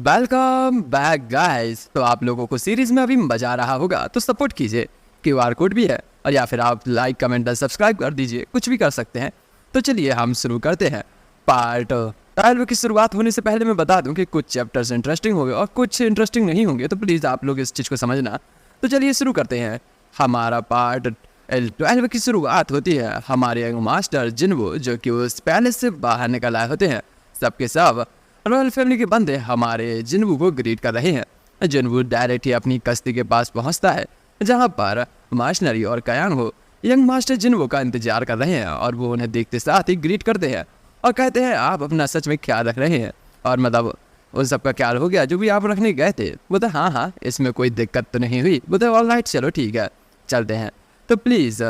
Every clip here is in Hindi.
Welcome back guys. तो आप लोगों को सीरीज में अभी मजा आ रहा होगा तो सपोर्ट कीजिए। क्यूआर कोड भी है और या फिर आप लाइक कमेंट और सब्सक्राइब कर दीजिए, कुछ भी कर सकते हैं। तो चलिए हम शुरू करते हैं। पार्ट 12 की शुरुआत होने से पहले मैं बता दूं कि कुछ चैप्टर्स इंटरेस्टिंग होंगे और कुछ इंटरेस्टिंग नहीं होंगे, तो प्लीज़ आप लोग इस चीज़ को समझना। तो चलिए शुरू करते हैं। हमारा पार्ट 12 की शुरुआत होती है हमारे यंग मास्टर जिन्वो, जो कि उस पैलेस से बाहर निकल आए होते हैं। सबके सब रॉयल फैमिली के बंदे हमारे जिन्वू को ग्रीट कर रहे हैं। जिन्वू डायरेक्ट ही अपनी कश्ती के पास पहुंचता है, जहां पर मार्शनरी और कयान हो यंग मास्टर जिन्वू का इंतजार कर रहे हैं और वो उन्हें देखते साथ ही ग्रीट करते हैं और कहते हैं आप अपना सच में ख्याल रख रहे हैं। और मतलब उन सबका ख्याल हो गया जो भी आप रखने गए थे। बोलते हाँ हाँ, इसमें कोई दिक्कत तो नहीं हुई। बोलते ऑल राइट, चलो ठीक है चलते हैं। तो प्लीज़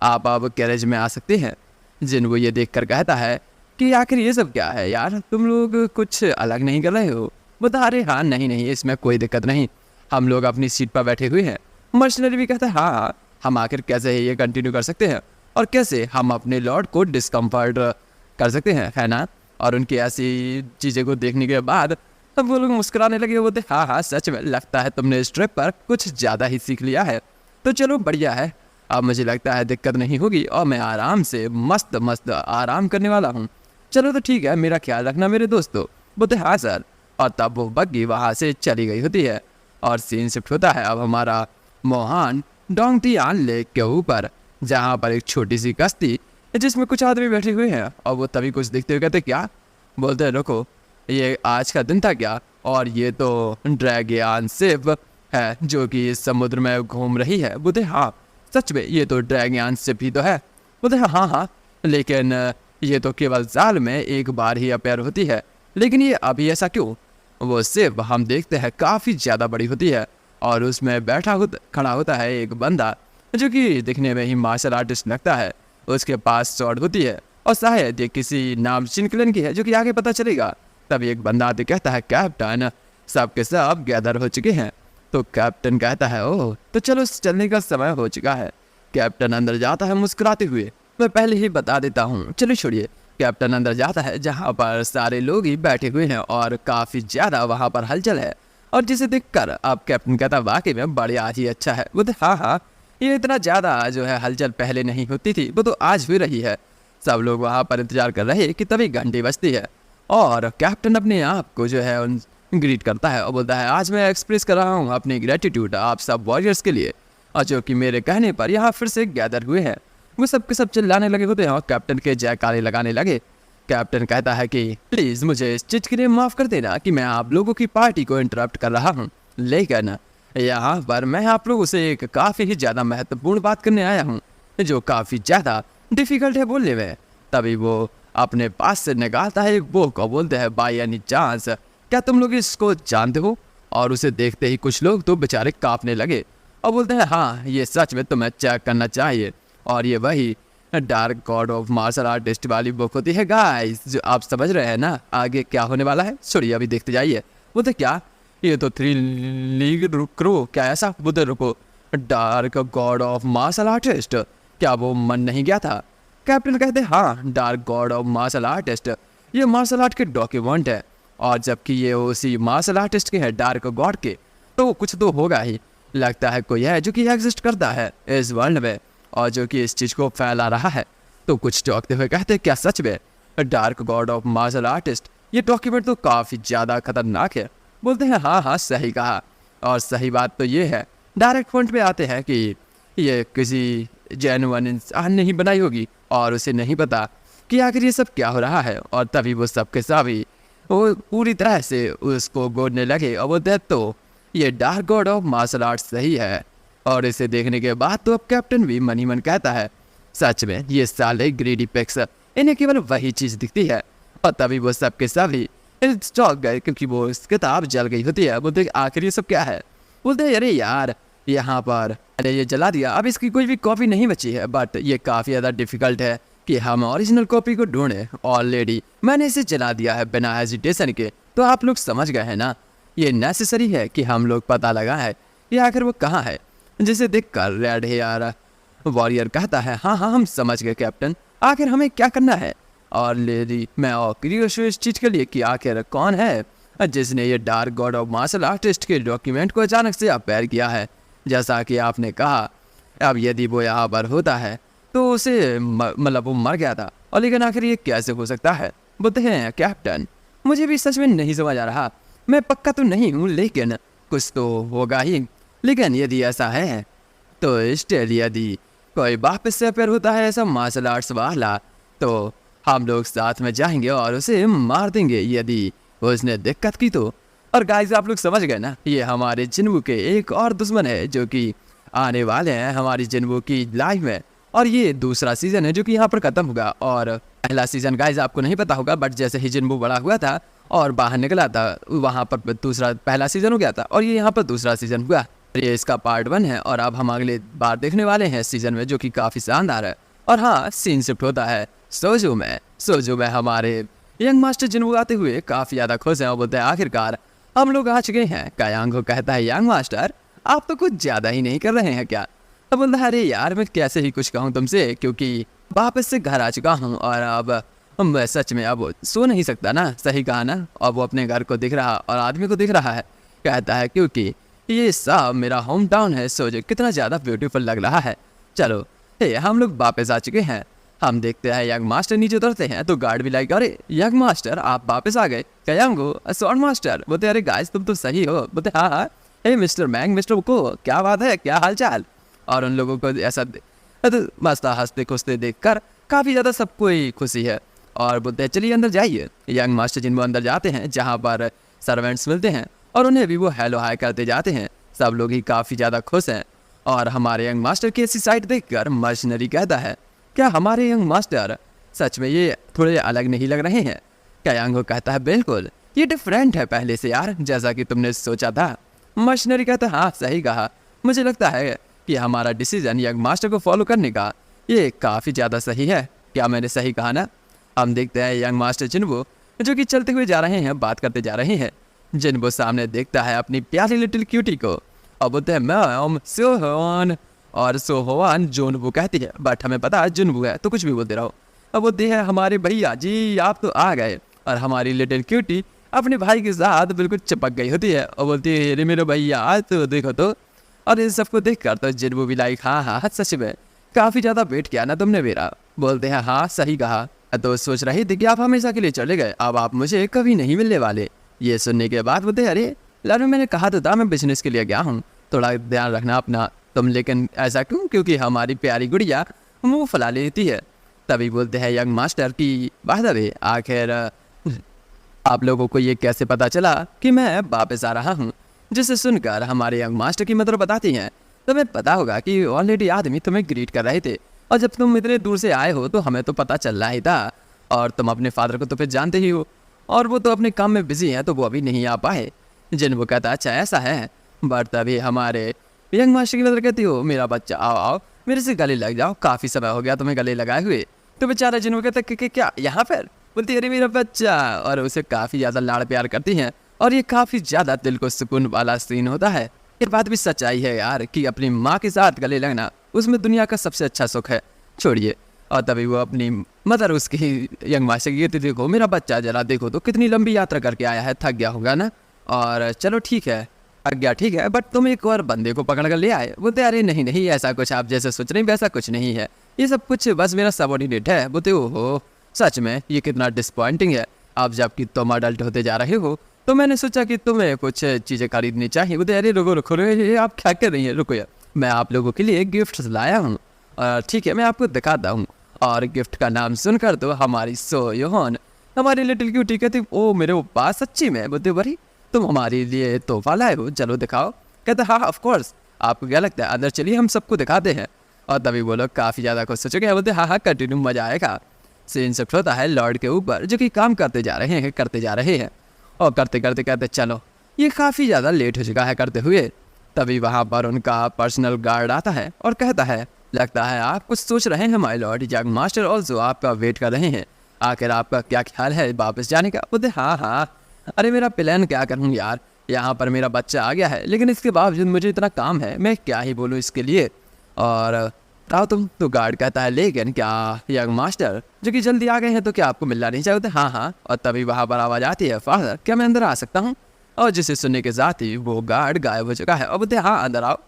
आप अब कैरेज में आ सकते हैं। जिन्वू ये देख कर कहता है कि आखिर ये सब क्या है यार, तुम लोग कुछ अलग नहीं कर रहे हो। बता अरे हाँ नहीं नहीं, इसमें कोई दिक्कत नहीं, हम लोग अपनी सीट पर बैठे हुए हैं। मर्शनरी भी कहता है हाँ हाँ, हम आखिर कैसे ये कंटिन्यू कर सकते हैं और कैसे हम अपने लॉर्ड को डिस्कम्फर्ट कर सकते हैं, है ना। और उनकी ऐसी चीज़ें को देखने के बाद अब वो लोग मुस्कुराने लगे। बोलते हाँ हाँ, सच में लगता है तुमने इस ट्रिप पर कुछ ज़्यादा ही सीख लिया है। तो चलो बढ़िया है, अब मुझे लगता है दिक्कत नहीं होगी और मैं आराम से मस्त मस्त आराम करने वाला हूँ। चलो तो ठीक है, मेरा ख्याल रखना मेरे दोस्तों। बोलते हाँ सर। और तब वो बग्गी वहाँ से चली गई होती है और सीन शिफ्ट होता है अब हमारा मोहान डोंगटियान लेक के ऊपर, जहाँ पर एक छोटी सी कश्ती जिसमें कुछ आदमी बैठे हुए हैं। और वो तभी कुछ दिखते हुए कहते क्या। बोलते हैं रुको, ये आज का दिन था क्या। और ये तो ड्रैगियान शिप है जो कि इस समुद्र में घूम रही है। बोलते हाँ सच में, ये तो ड्रैगियान शिप ही तो है। बोलते हाँ हाँ, लेकिन ये तो केवल साल में एक बार ही अपेयर होती है, लेकिन ये अभी ऐसा क्यों। वो शिप हम देखते हैं काफ़ी ज़्यादा बड़ी होती है और उसमें खड़ा होता है एक बंदा जो कि दिखने में ही मार्शल आर्टिस्ट लगता है। उसके पास स्वॉर्ड होती है और शायद ये किसी नाम चिनकलन की है, जो कि आगे पता चलेगा। तभी एक बंदा आते कहता है कैप्टन, सब के सब गैदर हो चुके हैं। तो कैप्टन कहता है ओह, तो चलो चलने का समय हो चुका है। कैप्टन अंदर जाता है मुस्कुराते हुए। मैं पहले ही बता देता हूँ, चलो छोड़िए। कैप्टन अंदर जाता है जहाँ पर सारे लोग ही बैठे हुए हैं और काफ़ी ज़्यादा वहाँ पर हलचल है। और जिसे देखकर अब कैप्टन कहता वाकई में बढ़िया ही अच्छा है। बोलते हाँ हाँ, ये इतना ज़्यादा जो है हलचल पहले नहीं होती थी, वो तो आज भी रही है। सब लोग वहाँ पर इंतजार कर रहे कि तभी घंटी बजती है और कैप्टन अपने आप को जो है उन ग्रीट करता है और बोलता है आज मैं एक्सप्रेस कर रहा हूँ अपनी ग्रेटिट्यूड आप सब वॉरियर्स के लिए, और जो कि मेरे कहने पर यहाँ फिर से गैदर हुए हैं। वो सब के सब चिल्लाने लगे होते हैं और कैप्टन के जयकारे लगाने लगे। कैप्टन कहता है कि प्लीज़ मुझे इस चीज़ के लिए माफ़ कर देना कि मैं आप लोगों की पार्टी को इंटरप्ट कर रहा हूँ, लेकिन यहाँ पर मैं आप लोगों से एक काफ़ी ही ज़्यादा महत्वपूर्ण बात करने आया हूँ जो काफ़ी ज़्यादा डिफ़िकल्ट है बोलने में। तभी वो अपने पास से निकालता है एक बुक और बोलते हैं बाय एनी चांस क्या तुम लोग इसको जानते हो। और उसे देखते ही कुछ लोग तो बेचारे काँपने लगे और बोलते हैं हाँ ये सच में तुम्हें चेक करना चाहिए। और ये वही dark god of martial artist वाली बुक होती है गाइस, जो आप समझ रहे हैं ना आगे क्या होने वाला है। छोड़िए अभी देखते जाइए। बोलते क्या ये तो 3 लीग क्रू क्या ऐसा। बोलते रुको, dark god of martial artist, क्या वो मन नहीं गया था। कैप्टन कहते हाँ dark god of martial artist, ये मार्शल आर्ट के डॉक्यूमेंट है और जबकि ये उसी मार्शल आर्टिस्ट के हैं डार्क गॉड के, तो कुछ तो होगा ही। लगता है कोई है जो कि एग्जिस्ट करता है इस वर्ल्ड में और जो कि इस चीज़ को फैला रहा है। तो कुछ चौंकते हुए कहते क्या सच में dark god of martial artist, ये डॉक्यूमेंट तो काफ़ी ज़्यादा खतरनाक है। बोलते हैं हाँ हाँ सही कहा, और सही बात तो ये है डायरेक्ट पॉइंट पे आते हैं कि ये किसी जेन्युइन इंसान ने ही बनाई होगी और उसे नहीं पता कि आखिर ये सब क्या हो रहा है। और तभी वो सबके सभी वो पूरी तरह से उसको गोदने लगे और बोलते हैं तो ये dark god of martial art सही है। और इसे देखने के बाद तो अब कैप्टन भी मन ही मन कहता है सच में ये साले ग्रीडी पिक्स, इन्हें केवल वही चीज़ दिखती है। और तभी वो सबके सभी चौंक गए क्योंकि वो किताब जल गई होती है। बोलते आखिर ये सब क्या है। बोलते अरे यार यहाँ पर अरे ये जला दिया, अब इसकी कोई भी कॉपी नहीं बची है, बट ये काफ़ी ज़्यादा डिफ़िकल्ट है कि हम ओरिजिनल कॉपी को ढूंढें। ऑलरेडी मैंने इसे जला दिया है बिना हेजिटेशन के, तो आप लोग समझ गए हैं ना, ये नेसेसरी है कि हम लोग पता लगाएं कि आखिर वो कहाँ है। जिसे देखकर रेड हेयर वॉरियर कहता है हाँ हाँ हम समझ गए कैप्टन, आखिर हमें क्या करना है। और लेडी मैं और क्यूरियस हूँ इस चीज़ के लिए कि आखिर कौन है जिसने ये dark god of martial artist के डॉक्यूमेंट को अचानक से अपेयर किया है। जैसा कि आपने कहा, अब यदि वो यहाँ पर होता है तो उसे मतलब वो मर गया था, और लेकिन आखिर ये कैसे हो सकता है? बोलते हैं कैप्टन, मुझे भी सच में नहीं समझ आ रहा। मैं पक्का तो नहीं हूँ, लेकिन कुछ तो होगा ही। लेकिन यदि ऐसा है तो स्टिल यदि कोई वापस से अपेयर होता है ऐसा मार्शल आर्ट्स वाला, तो हम लोग साथ में जाएंगे और उसे मार देंगे यदि उसने दिक्कत की तो। और गाइस, आप लोग समझ गए ना, ये हमारे जिन्वू के एक और दुश्मन है जो कि आने वाले हैं हमारी जिन्वू की लाइफ में। और ये दूसरा सीजन है जो कि यहाँ पर खत्म होगा। और पहला सीजन गाइस आपको नहीं पता होगा, बट जैसे ही जिन्वू बड़ा हुआ था और बाहर निकला था, वहाँ पर पहला सीजन हो गया था, और ये यहाँ पर दूसरा सीजन हुआ। ये इसका पार्ट 1 है, और अब हम अगले बार देखने वाले हैं सीजन में, जो कि काफी शानदार है। और हाँ, सीन शिफ्ट होता है सोजो में हमारे यंग मास्टर जिन्वू आते हुए काफी ज्यादा खुश हैं और बोलते हैं आखिरकार हम लोग आ चुके हैं। कायांग को कहता है, यंग मास्टर आप तो कुछ ज्यादा ही नहीं कर रहे हैं क्या? अब बोलता है, अरे यार मैं कैसे ही कुछ कहूँ तुमसे, क्योंकि वापस से घर आ चुका हूँ और अब मैं सच में अब सो नहीं सकता ना। सही कहा ना? अब वो अपने घर को दिख रहा और आदमी को दिख रहा है। कहता है क्योंकि ये सब मेरा होम टाउन है, सोचो कितना ज़्यादा ब्यूटीफुल लग रहा है। चलो हम लोग वापस आ चुके हैं। हम देखते हैं यंग मास्टर नीचे उतरते हैं तो गार्ड भी लाइक, अरे यंग मास्टर आप वापस आ गए। कयांगो स्वॉर्ड मास्टर बोलते, अरे गाइस तुम तो सही हो। बोलते हाँ हाँ, हे मिस्टर मैंग, मिस्टर को क्या बात है, क्या हालचाल? और उन लोगों को ऐसा मस्त हंसते खुशते देखकर काफ़ी ज़्यादा सबको ही खुशी है। और बोलते हैं चलिए अंदर जाइए। यंग मास्टर जिन्वू अंदर जाते हैं जहाँ पर सर्वेंट्स मिलते हैं और उन्हें भी वो हेलो हाय करते जाते हैं। सब लोग ही काफ़ी ज़्यादा खुश हैं। और हमारे यंग मास्टर की ऐसी साइड देखकर मर्सनरी कहता है, क्या हमारे यंग मास्टर सच में ये थोड़े अलग नहीं लग रहे हैं? कयांगो कहता है, बिल्कुल ये डिफरेंट है पहले से यार, जैसा कि तुमने सोचा था। मर्सनरी कहता है, हाँ सही कहा, मुझे लगता है कि हमारा डिसीजन यंग मास्टर को फॉलो करने का ये काफ़ी ज़्यादा सही है। क्या मैंने सही कहा ना? हम देखते हैं यंग मास्टर जिन्वू जो कि चलते हुए जा रहे हैं, बात करते जा रहे हैं। जिन्वू सामने देखता है अपनी प्यारी लिटिल क्यूटी को और बोलते हैं मैम सोहवान। और सोहवान जुनवू कहती है, बट हमें पता है जुनवू है तो कुछ भी बोलते रहो। अब बोलते हैं हमारे भैया जी आप तो आ गए। और हमारी लिटिल क्यूटी अपने भाई के साथ बिल्कुल चिपक गई होती है और बोलती है, अरे मेरे भैया तो देखो तो। और इन सबको देख कर तो जिन्वू भी लाइक, हाँ हाँ सच में काफ़ी ज़्यादा वेट किया ना तुमने मेरा। बोलते हैं हाँ सही कहा, तो सोच रही थी कि आप हमेशा के लिए चले गए, अब आप मुझे कभी नहीं मिलने वाले। ये सुनने के बाद बोलते हैं, अरे लालू मैंने कहा तो था मैं बिजनेस के लिए गया हूँ, थोड़ा ध्यान रखना अपना तुम। लेकिन ऐसा क्यों? क्योंकि हमारी प्यारी गुड़िया मुँह फैला लेती है। तभी बोलते हैं यंग मास्टर की बात है, आखिर आप लोगों को ये कैसे पता चला कि मैं वापस आ रहा हूँ? जिसे सुनकर हमारे यंग मास्टर की मदर बताती हैं, तुम्हें पता होगा कि ऑलरेडी आदमी तुम्हें ग्रीट कर रहे थे, और जब तुम इतने दूर से आए हो तो हमें तो पता चल रहा ही था। और तुम अपने फादर को तो फिर जानते ही हो, और वो तो अपने काम में बिजी हैं तो वो अभी नहीं आ पाए। जिन्वू कहता अच्छा ऐसा है। बट तभी हमारे यंग मास्टर की मदर कहती हो, मेरा बच्चा आओ आओ मेरे से गले लग जाओ, काफ़ी समय हो गया तुम्हें गले लगाए हुए। तो बेचारा जिन्वू कहता कि क्या यहाँ पर? बोलती अरे मेरा बच्चा, और उसे काफ़ी ज़्यादा लाड़ प्यार करती हैं। और ये काफ़ी ज़्यादा दिल को सुकून वाला सीन होता है। ये बात भी सच्चाई है यार कि अपनी माँ के साथ गले लगना उसमें दुनिया का सबसे अच्छा सुख है। छोड़िए। और तभी वो अपनी मदर उसकी यंग मास्टर की कहती, देखो मेरा बच्चा जरा देखो तो कितनी लंबी यात्रा करके आया है, थक गया होगा ना। और चलो ठीक है, थक गया ठीक है, बट तुम एक और बंदे को पकड़ कर ले आए। बोलते अरे नहीं नहीं ऐसा कुछ आप जैसे सोच रहे हैं वैसा कुछ नहीं है, ये सब कुछ बस मेरा सबॉर्डिनेट है। बोलते ओहो सच में ये कितना डिसपॉइंटिंग है। आप जबकि तुम अडल्ट होते जा रहे हो तो मैंने सोचा कि तुम्हें कुछ चीज़ें खरीदनी चाहिए। बोलते अरे रुको रुको आप क्या कर रही हैं, रुको यार मैं आप लोगों के लिए गिफ्ट लाया हूँ। ठीक है मैं आपको दिखाता हूँ। और गिफ्ट का नाम सुनकर तो हमारी सोयोन हमारी लिटिल क्यूटी कहती, ओ मेरे पास सच्ची में? बोलते बड़ी तुम हमारे लिए तोहफा लाए हो, चलो दिखाओ। कहते हाँ ऑफ कोर्स, आपको क्या लगता है, अंदर चलिए हम सबको दिखाते हैं। और तभी वो लोग काफ़ी ज़्यादा खुश हो चुके हैं। बोलते हाँ कंटिन्यू मजा आएगा। सीन शिफ्ट होता है लॉर्ड के ऊपर जो कि काम करते जा रहे हैं और करते करते कहते चलो ये काफ़ी ज़्यादा लेट हो चुका है करते हुए। तभी वहाँ पर उनका पर्सनल गार्ड आता है और कहता है, लगता है आप कुछ सोच रहे हैं my Lord, young master also आपका वेट कर रहे हैं, आखिर आपका क्या ख्याल है वापस जाने का? बोलते हाँ हाँ अरे मेरा प्लान क्या करूँ यार, यहाँ पर मेरा बच्चा आ गया है लेकिन इसके बावजूद मुझे इतना काम है, मैं क्या ही बोलूँ इसके लिए। और आओ तुम। तो गार्ड कहता है लेकिन क्या यंग मास्टर जो कि जल्दी आ गए हैं तो क्या आपको मिलना नहीं चाहिए? हाँ हाँ। और तभी वहां पर आवाज आती है, फादर क्या मैं अंदर आ सकता हूँ? और जिसे सुनने के साथ ही वो गार्ड गायब हो चुका है। और बोलते हाँ अंदर आओ।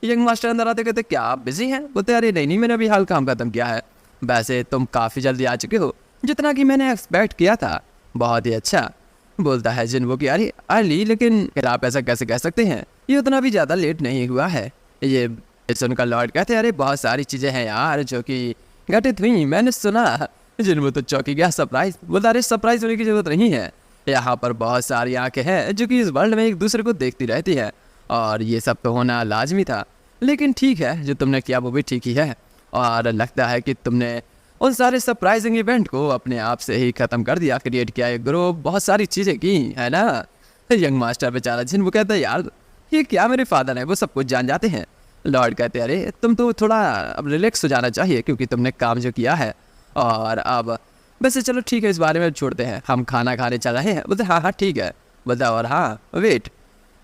यंग मास्टर अंदर आते कहते क्या आप बिजी हैं? बोलते अरे नहीं नहीं, मैंने अभी हाल काम खत्म किया है। वैसे तुम काफी जल्दी आ चुके हो, जितना कि मैंने एक्सपेक्ट किया था। बहुत ही अच्छा। बोलता है जिन वो कि अरे अर्ली, लेकिन फिर आप ऐसा कैसे कह सकते हैं? ये उतना भी ज़्यादा लेट नहीं हुआ है। ये सुनकर लॉर्ड कहते अरे बहुत सारी चीज़ें हैं यार जो कि घटित हुई, मैंने सुना। जिन वो तो चौंकी गया, सरप्राइज। बोलता अरे सरप्राइज होने की जरूरत नहीं है, यहाँ पर बहुत सारी आंखें हैं जो कि इस वर्ल्ड में एक दूसरे को देखती रहती है, और ये सब तो होना लाजमी था। लेकिन ठीक है, जो तुमने किया वो भी ठीक ही है, और लगता है कि तुमने उन सारे सरप्राइजिंग इवेंट को अपने आप से ही खत्म कर दिया, क्रिएट किया एक ग्रुप, बहुत सारी चीज़ें की है ना। यंग मास्टर बेचारा जिन वो कहता है यार ये क्या मेरे फादर है, वो सब कुछ जान जाते हैं। लॉर्ड कहते अरे तुम तो थोड़ा अब रिलैक्स हो जाना चाहिए क्योंकि तुमने काम जो किया है, और अब वैसे चलो ठीक है इस बारे में छोड़ते हैं, हम खाना खाने चल रहे हैं। बोलते हाँ हाँ ठीक है। बोलता और हाँ वेट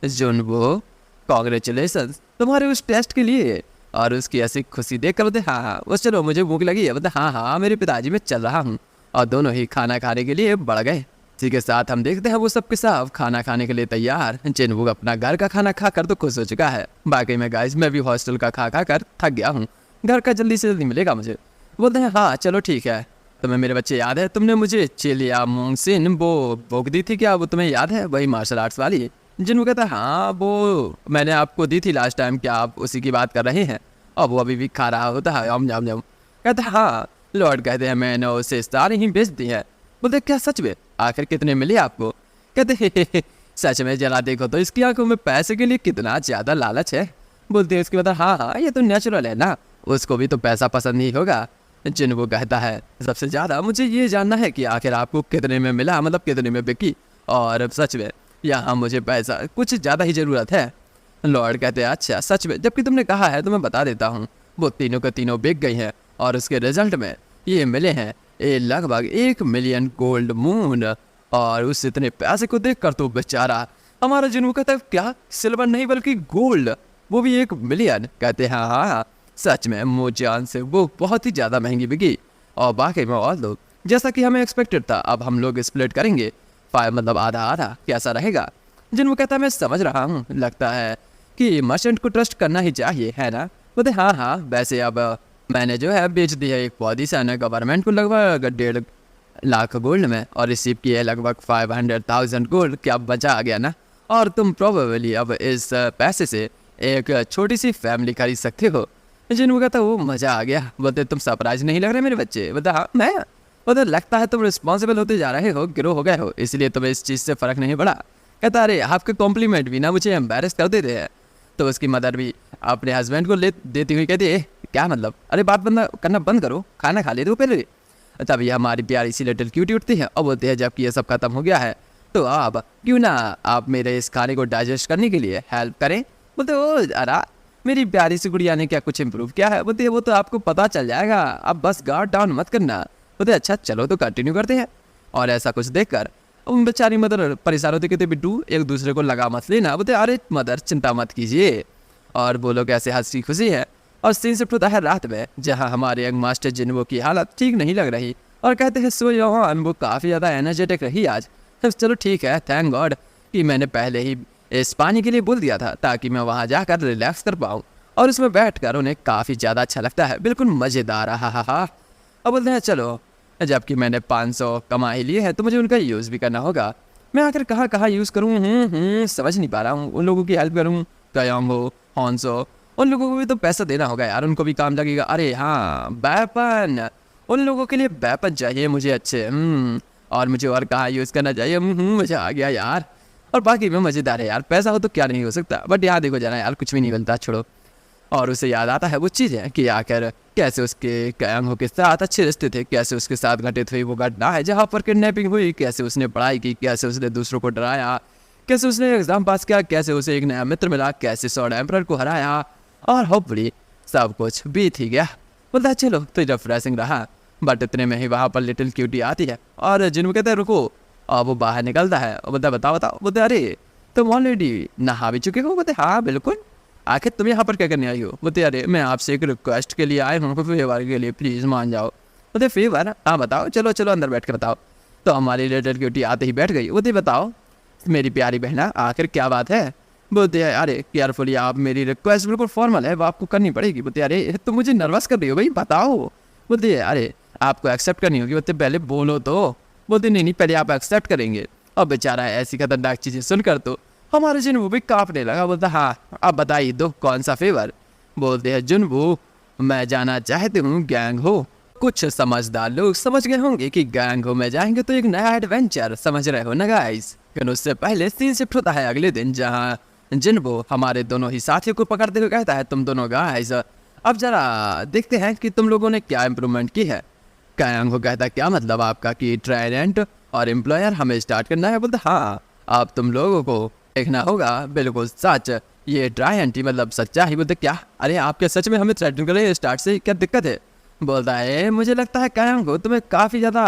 जुन वो कॉन्ग्रेचुलेसन तुम्हारे उस टेस्ट के लिए, और उसकी ऐसी खुशी देख कर बोलते हाँ हाँ बस चलो मुझे भूख लगी है। बोलते हाँ हाँ मेरे पिताजी मैं चल रहा हूँ, और दोनों ही खाना खाने के लिए बढ़ गए। इसी के साथ हम देखते हैं वो सबके साथ खाना खाने के लिए तैयार। जिन वो अपना घर का खाना खाकर तो खुश हो चुका है। बाकी में गाइस मैं भी हॉस्टल का खा कर थक गया हूँ, घर का जल्दी से जल्दी मिलेगा मुझे। बोलते हैं हाँ चलो ठीक है। तुम्हें मेरे बच्चे याद है, तुमने मुझे चिलिया मोंगसिन वो भोग दी थी क्या? वो तुम्हें याद है, वही मार्शल आर्ट्स वाली? जिन वो कहता है हाँ वो मैंने आपको दी थी लास्ट टाइम, क्या आप उसी की बात कर रहे हैं? और वो अभी भी खा रहा होता है हम जाम जाम। कहता है हाँ। लॉर्ड कहते हैं मैंने उसे सारी ही बेच दी है। बोलते क्या सच में? आखिर कितने मिले आपको? कहते हे सच में जरा देखो तो इसकी आंखों में पैसे के लिए कितना ज़्यादा लालच है। बोलते हैं उसके बाद हाँ हाँ ये तो नेचुरल है ना, उसको भी तो पैसा पसंद ही होगा। जिन वो कहता है सबसे ज़्यादा मुझे ये जानना है कि आखिर आपको कितने में मिला, मतलब कितने में बिकी, और सच में यहाँ मुझे पैसा कुछ ज़्यादा ही ज़रूरत है। लॉर्ड कहते हैं अच्छा सच में, जबकि तुमने कहा है तो मैं बता देता हूँ। वो तीनों के तीनों बिक गई हैं, और उसके रिजल्ट में ये मिले हैं लगभग 1 मिलियन गोल्ड मून। और उस इतने पैसे को देख कर तो बेचारा हमारा जिन वो कहता है क्या सिल्वर नहीं बल्कि गोल्ड, वो भी 1 मिलियन। कहते हैं हाँ हाँ सच में मुझे से वो बहुत ही ज़्यादा महंगी बिकी, और बाकी में और दो जैसा कि हमें एक्सपेक्टेड था। अब हम लोग स्प्लिट करेंगे, 5 मतलब आधा आधा, कैसा रहेगा? जिन वो कहता है मैं समझ रहा हूँ, लगता है कि मर्चेंट को ट्रस्ट करना ही चाहिए है ना। बोलते हाँ हाँ वैसे अब मैंने जो है बेच दी है एक पोजीशन गवर्नमेंट को लगभग 1.5 लाख गोल्ड में, और रिसीव किया है लगभग 500,000 गोल्ड। क्या बचा आ गया ना, और तुम प्रोबेबली अब इस पैसे से एक छोटी सी फैमिली खरीद सकते हो। जिन वो कहता वो मज़ा आ गया। बोलते तुम सरप्राइज नहीं लग रहे मेरे बच्चे? बोलते हाँ मैं। बोलते लगता है तुम रिस्पॉन्सिबल होते जा रहे हो, ग्रो हो गए हो, इसलिए तुम्हें इस चीज़ से फ़र्क नहीं पड़ा। कहता अरे आपके कॉम्प्लीमेंट भी ना मुझे एम्बेरस कर देते हैं। तो उसकी मदर भी अपने हस्बैंड को ले देती हुई कहती है क्या मतलब, अरे बात बंद करना बंद करो, खाना खा ले दो पहले। तभी हमारी प्यारी सी लिटिल क्यूटी उठती है और बोलती है जबकि ये सब खत्म हो गया है तो आप क्यों ना आप मेरे इस खाने को डाइजेस्ट करने के लिए हेल्प करें। बोलते ओ अरे मेरी प्यारी सी गुड़िया ने क्या कुछ इम्प्रूव किया है? बोलते वो तो आपको पता चल जाएगा, आप बस गार्ड डाउन मत करना। बोलते अच्छा चलो तो कंटिन्यू करते हैं। और ऐसा कुछ देखकर बेचारी मदर परेशान होती, कहते बिट्टू एक दूसरे को लगा मत लेना। बोलते अरे मदर चिंता मत कीजिए। और वो लोग ऐसे हंसी खुशी है। और सीन शिफ्ट होता है रात में, जहाँ हमारे यंग मास्टर जिन्वो की हालत ठीक नहीं लग रही, और कहते हैं सो योहान वो काफ़ी ज़्यादा एनर्जेटिक रही आज। चलो ठीक है, थैंक गॉड कि मैंने पहले ही इस पानी के लिए बोल दिया था ताकि मैं वहाँ जाकर रिलैक्स कर पाऊँ, और उसमें बैठकर उन्हें काफ़ी ज़्यादा अच्छा लगता है, बिल्कुल मज़ेदार। हा। अब बोलते हैं चलो जबकि मैंने 500 कमा ही लिए हैं तो मुझे उनका यूज़ भी करना होगा। मैं आखिर कहाँ कहाँ यूज़ करूँ समझ नहीं पा रहा हूँ। उन लोगों की हेल्प करूँ, कयांगो, हॉन्सो, उन लोगों को भी तो पैसा देना होगा यार, उनको भी काम लगेगा। अरे हाँ वेपन, उन लोगों के लिए वेपन चाहिए मुझे अच्छे। और मुझे और कहाँ यूज़ करना चाहिए। मज़ा आ गया यार। और बाकी में मज़ेदार है यार, पैसा हो तो क्या नहीं हो सकता। बट यहाँ देखो जरा यार कुछ भी नहीं मिलता, छोड़ो। और उसे याद आता है वो चीज़ें कि आखिर कैसे उसके कयांगो के साथ अच्छे रिश्ते थे, कैसे उसके साथ घटित हुई वो घटना है जहाँ पर किडनैपिंग हुई, कैसे उसने पढ़ाई की, कैसे उसने दूसरों को डराया, कैसे उसने एग्जाम पास किया, कैसे उसे एक नया मित्र मिला, कैसे सॉर्ड एम्परर को हराया, और होपफुली सब कुछ बीत ही गया। बोलता चलो तो रिफ्रेशिंग रहा। बट इतने में ही वहाँ पर लिटिल क्यूटी आती है और जिन्हों कहते हैं रुको, और वो बाहर निकलता है और बोलता बताओ बताओ। बोलते अरे तुम ऑलरेडी नहा भी चुके हो? बोलते हाँ बिल्कुल। आखिर तुम यहाँ पर क्या करने आई हो? बोलते अरे मैं आपसे एक रिक्वेस्ट के लिए आए हूँ, फेवर के लिए, प्लीज़ मान जाओ। बोलते फेवर? हाँ बताओ, चलो चलो अंदर बैठ के बताओ। तो हमारी लिटिल क्यूटी आते ही बैठ गई। बोलते बताओ मेरी प्यारी बहना, आखिर क्या बात है? बोलते हैं अरे केयरफुली, आप मेरी रिक्वेस्ट बिल्कुल फॉर्मल है, वो आपको करनी पड़ेगी। बोलते अरे तुम मुझे नर्वस कर रही हो भाई, बताओ। बोलते अरे आपको एक्सेप्ट करनी होगी। बोलते पहले बोलो तो। बोलते नहीं नहीं, पहले आप एक्सेप्ट करेंगे। अब बेचारा ऐसी खतरनाक चीज़ें सुनकर तो हमारे जुनबू भी कांपने लगा। बोलता हाँ अब बताइए दो, कौन सा फेवर? बोलते हैं जुनबू, मैं जाना चाहती हूँ गैंग हो। कुछ समझदार लोग समझ गए होंगे कि गैंग हो में जाएंगे तो एक नया एडवेंचर, समझ रहे हो ना गाइस। लेकिन उससे पहले सीन शिफ्ट होता है अगले दिन, जहाँ जिनबो हमारे दोनों ही साथियों को पकड़ते हुए कहता है तुम दोनों गाइस अब जरा देखते हैं कि तुम लोगों ने क्या इम्प्रूवमेंट की है। गैंग हो कहता है क्या मतलब आपका कि ट्रायडेंट और एम्प्लॉयर हमें स्टार्ट करना है? बोलते हाँ अब तुम लोगों को देखना होगा। बिल्कुल सच, ये ट्रायडेंट ही मतलब सच्चा ही। बोलते क्या? अरे आप क्या सच में हमें थ्रेटन कर रहे हैं स्टार्ट से? क्या दिक्कत है? बोलता है मुझे लगता है गैंग हो तुम्हें काफ़ी ज़्यादा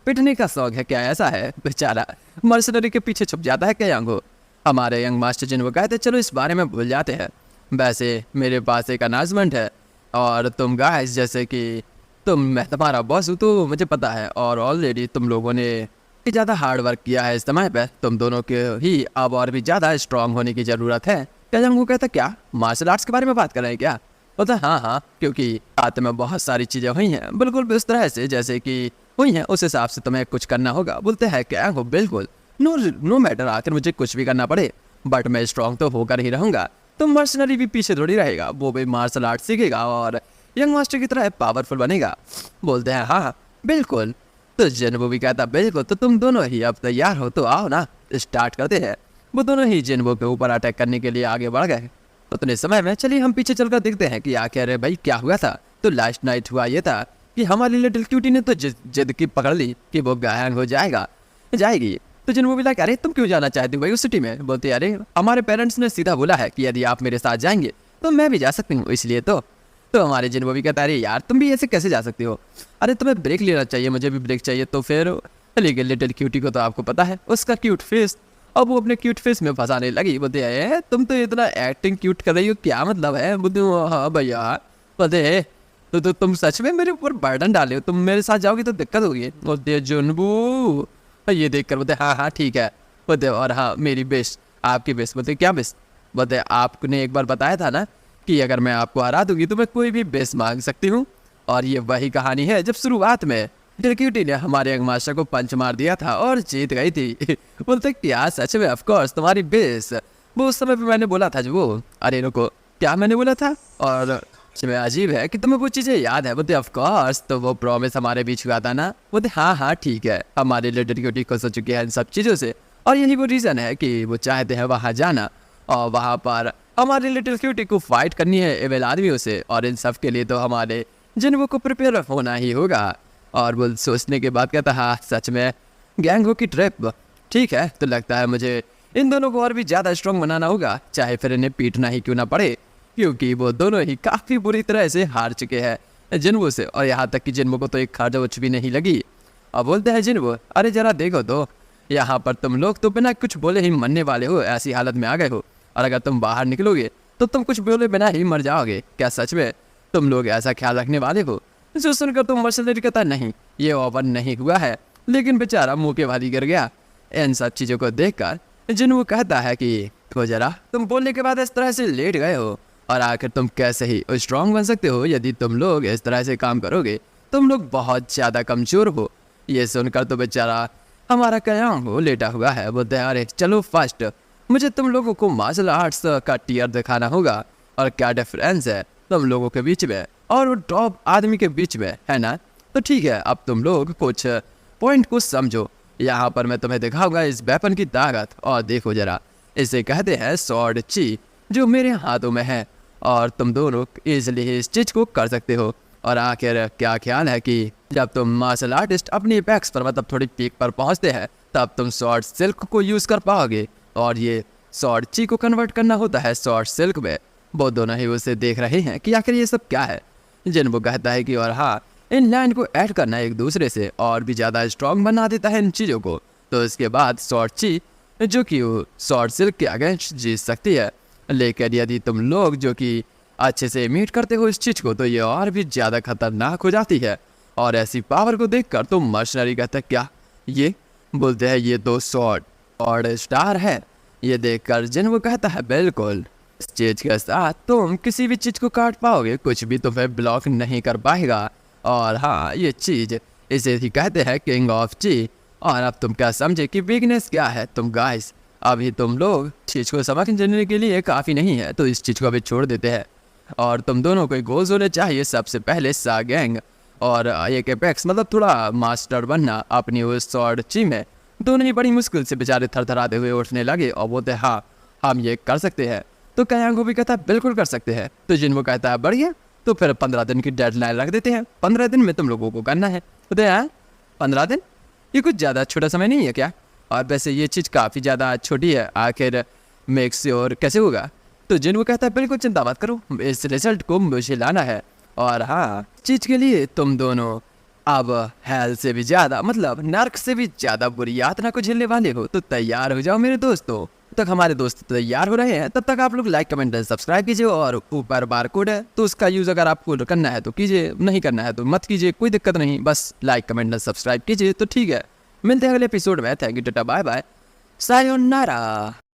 पिटने का शौक है, क्या ऐसा है? बेचारा मर्सनरी के पीछे छुप जाता है गैंग हो। हमारे यंग मास्टर जिनको कहते चलो इस बारे में भूल जाते हैं, वैसे मेरे पास एक अनाउंसमेंट है। और तुम गाइस जैसे कि मैं तुम्हारा बॉस हूँ तो मुझे पता है, और ऑलरेडी तुम लोगों ने ज़्यादा हार्ड वर्क किया है इस समय पे, तुम दोनों के ही अब और भी ज़्यादा स्ट्रांग होने की ज़रूरत है। क्या जंगू कहता क्या मार्शल आर्ट्स के बारे में बात कर रहे हैं क्या? बोलता हाँ, क्योंकि रात में बहुत सारी चीज़ें हुई हैं बिल्कुल इस तरह से जैसे कि हुई हैं, उस हिसाब से तुम्हें कुछ करना होगा। बोलते हैं क्या हो? बिल्कुल नो मैटर, आखिर मुझे कुछ भी करना पड़े बट मैं स्ट्रांग तो होकर ही रहूँगा। तो मर्सनरी भी पीछे थोड़ी रहेगा, वो भी मार्शल आर्ट सीखेगा और यंग मास्टर की तरह पावरफुल बनेगा। बोलते हैं हाँ बिल्कुल। तो जिनबो भी कहता बिल्कुल, तो तुम दोनों ही अब तैयार हो तो आओ ना स्टार्ट करते हैं। वो दोनों ही जिनबो के ऊपर अटैक करने के लिए आगे बढ़ गए। उतने समय में चलिए हम पीछे चलकर देखते हैं कि आखिर भाई क्या हुआ था। तो लास्ट नाइट हुआ ये था कि हमारी लिटिल क्यूटी ने तो जिद की पकड़ ली कि वो गायब हो जाएगी। तो जिनबो भी लाइक अरे तुम क्यों जाना चाहती हो भाई उस सिटी में? बोलते अरे हमारे पेरेंट्स ने सीधा बोला है कि यदि आप मेरे साथ जाएंगे तो मैं भी जा सकती हूँ, इसलिए तो हमारे जिनबो भी कहता है अरे यार तुम भी ऐसे कैसे जा सकती हो? अरे तुम्हें ब्रेक लेना चाहिए, मुझे भी ब्रेक चाहिए। तो फिर लेकिन लिटिल क्यूटी को तो आपको पता है उसका क्यूट फेस, अब वो अपने क्यूट फेस में फंसाने लगी। बोलते हैं तुम तो इतना एक्टिंग क्यूट कर रही हो, क्या मतलब है? बोलते हाँ भैया। बोलते है तो तुम सच में मेरे ऊपर बर्डन डाले हो, तुम मेरे साथ जाओगी तो दिक्कत होगी। बोलते जुनबू ये देख कर बोलते हाँ ठीक है। बोलते और हाँ मेरी बेस्ट, आपकी बेस्ट। बोलते क्या बेस्ट? बोलते आपने एक बार बताया था ना कि अगर मैं आपको हरा दूंगी तो मैं कोई भी बेस्ट मांग सकती हूँ, और ये वही कहानी है जब शुरुआत में क्यूटी ने हमारे यंग मास्टर को पंच मार दिया था और जीत गई थी। बोलते क्या सच में? ऑफ कोर्स तुम्हारी बेस, वो उस समय पे मैंने बोला था जो वो, अरे रुको क्या मैंने बोला था? और में अजीब है कि तुम्हें वो चीज़ें याद है। बोलते ऑफ कोर्स, तो वो प्रॉमिस हमारे बीच हुआ था ना। बोलते हाँ ठीक है, हमारी लिटिल क्यूटी खुश हो चुकी है इन सब चीज़ों से, और यही वो रीज़न है कि वो चाहते हैं वहाँ जाना और वहाँ पर हमारी लिटिल क्यूटी को फाइट करनी है एविल आदमियों से, और इन सब के लिए तो हमारे जिनको को प्रिपेयर होना ही होगा। और वो सोचने के बाद कहता हाँ सच में गैंगो की ट्रिप ठीक है, तो लगता है मुझे इन दोनों को और भी ज़्यादा स्ट्रॉन्ग बनाना होगा, चाहे फिर इन्हें पीटना ही क्यों ना पड़े, क्योंकि वो दोनों ही काफ़ी बुरी तरह से हार चुके हैं जिनबो से, और यहाँ तक कि जिनबो को तो एक खरोच भी नहीं लगी। अब बोलते हैं जिनबो अरे ज़रा देखो तो यहाँ पर तुम लोग तो बिना कुछ बोले ही मरने वाले हो, ऐसी हालत में आ गए हो, और अगर तुम बाहर निकलोगे तो तुम कुछ बोले बिना ही मर जाओगे। क्या सच में तुम लोग ऐसा ख्याल रखने वाले हो? जो सुनकर तुम मर्सनरी कहता नहीं ये ओवर नहीं हुआ है, लेकिन बेचारा मुँह के भाली गिर गया इन सब चीज़ों को देखकर। जिनबो कहता है कि तो जरा तुम बोलने के बाद इस तरह से लेट गए हो, और आखिर तुम कैसे ही स्ट्रांग बन सकते हो यदि तुम लोग इस तरह से काम करोगे? तुम लोग बहुत ज़्यादा कमज़ोर हो। ये सुनकर तो बेचारा हमारा कयाम हो लेटा हुआ है। बोलते हैं अरे चलो फर्स्ट मुझे तुम लोगों को मार्शल आर्ट्स का टीयर दिखाना होगा, और क्या डिफरेंस है तुम लोगों के बीच में और वो टॉप आदमी के बीच में, है ना? तो ठीक है, अब तुम लोग कुछ पॉइंट को समझो। यहाँ पर मैं तुम्हें दिखाऊंगा इस वेपन की ताकत, और देखो जरा, इसे कहते हैं स्वॉर्ड ची, जो मेरे हाथों में है, और तुम दोनों इजीली इस चीज को कर सकते हो। और आखिर क्या ख्याल है कि जब तुम मार्शल आर्टिस्ट अपनी एपेक्स पर मतलब थोड़ी पीक पर पहुंचते हैं तब तुम स्वॉर्ड सिल्क को यूज़ कर पाओगे, और ये स्वॉर्ड ची को कन्वर्ट करना होता है स्वॉर्ड सिल्क में। वो दोनों ही उसे देख रहे हैं कि आखिर ये सब क्या है। जिनबो कहता है कि और हाँ इन लाइन को ऐड करना एक दूसरे से और भी ज़्यादा स्ट्रॉन्ग बना देता है इन चीज़ों को। तो इसके बाद स्वॉर्ड ची जो कि स्वॉर्ड सिल्क के अगेंस्ट जीत सकती है। लेकिन यदि तुम लोग जो कि अच्छे से इमिट करते हो इस चीज़ को, तो ये और भी ज़्यादा खतरनाक हो जाती है। और ऐसी पावर को देखकर तो मर्सनरी कहता है क्या ये, बोलते हैं ये तो सॉर्ड स्टार है। ये देखकर जिन वो कहता है बिल्कुल, इस चीज के साथ तुम किसी भी चीज को काट पाओगे, कुछ भी तुम्हें ब्लॉक नहीं कर पाएगा। और हाँ, ये चीज इसे ही कहते हैं किंग ऑफ ची। और अब तुम क्या समझे कि वीकनेस क्या है तुम गाइस। अभी तुम लोग चीज को समझने के लिए काफ़ी नहीं है, तो इस चीज को अभी छोड़ देते हैं। और तुम दोनों को गोल्स होने चाहिए। सबसे पहले सा गैंग और एक एपेक्स, मतलब थोड़ा मास्टर बनना अपनी उस सॉर्ड ची में। दोनों ही बड़ी मुश्किल से बेचारे थरथराते हुए उठने लगे और बोलते हाँ हम ये कर सकते हैं। तो कयांगो भी कहता है बिल्कुल कर सकते हैं। तो जिनको कहता है बढ़िया, तो फिर 15 दिन की डेडलाइन रख देते हैं। 15 दिन में तुम लोगों को करना है। तो यार 15 दिन ये कुछ ज़्यादा छोटा समय नहीं है क्या? और वैसे ये चीज़ काफ़ी ज़्यादा छोटी है, आखिर मेक श्योर कैसे होगा? तो जिनको कहता है बिल्कुल चिंता मत करो, इस रिजल्ट को मुझे लाना है। और हाँ, चीज़ के लिए तुम दोनों अब हेल से भी ज़्यादा, मतलब नर्क से भी ज़्यादा बुरी यातना को झेलने वाले हो। तो तैयार हो जाओ मेरे दोस्तों। तब तक हमारे दोस्त तैयार हो रहे हैं, तब तक आप लोग लाइक कमेंट एंड सब्सक्राइब कीजिए। और ऊपर बारकोड है, तो उसका यूज़ अगर आपको करना है तो कीजिए, नहीं करना है तो मत कीजिए, कोई दिक्कत नहीं। बस लाइक कमेंट एंड सब्सक्राइब कीजिए तो ठीक है। मिलते हैं अगले एपिसोड में। थैंक यू, टाटा, बाय बाय, सायोनारा।